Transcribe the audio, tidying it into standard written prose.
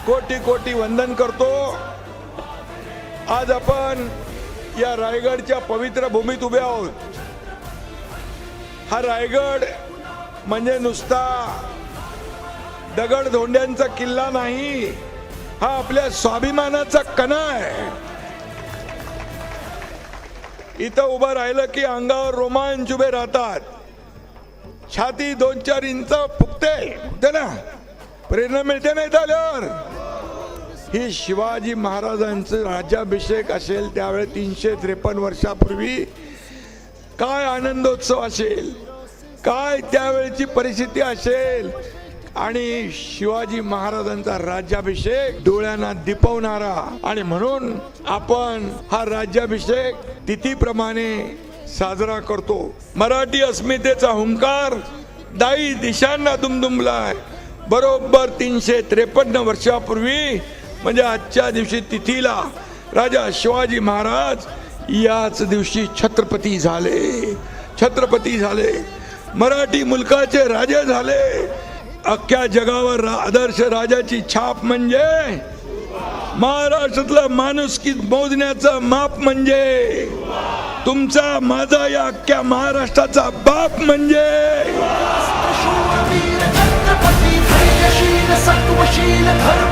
कोटी कोटी वंदन करतो। आज आपण या रायगडच्या पवित्र भूमीत उभे आहोत। हा रायगड म्हणजे नुसता दगडधोंड्यांचा किल्ला नाही, हा आपल्या स्वाभिमानाचा कणा आहे। इथं उभं राहिलं की अंगावर रोमांच उभे राहतात, छाती 2-4 इंच फुगते ना, प्रेरणा मिळते नाही झाल्यावर। ही शिवाजी महाराजांचं राज्याभिषेक असेल त्यावेळी 353 वर्षापूर्वी काय आनंदोत्सव असेल, काय त्यावेळची परिस्थिती असेल। आणि शिवाजी महाराजांचा राज्याभिषेक डोळ्यांना दिपवणारा, आणि म्हणून आपण हा राज्याभिषेक तिथीप्रमाणे साजरा करतो। मराठी अस्मितेचा हुंकार दाई दिशांना दुमदुमलाय। बरोबर 353 वर्षापूर्वी म्हणजे आजच्या दिवशी तिथीला राजा शिवाजी महाराज याच दिवशी छत्रपती झाले, मराठी मुलकाचे राजे झाले। अख्ख्या जगावर आदर्श राजाची छाप म्हणजे महाराष्ट्रातला माणुसकी मोजण्याचं माप म्हणजे तुमचा माझा या अख्ख्या महाराष्ट्राचा बाप म्हणजे छत्रपती धैर्यशील सत्वशील धर्म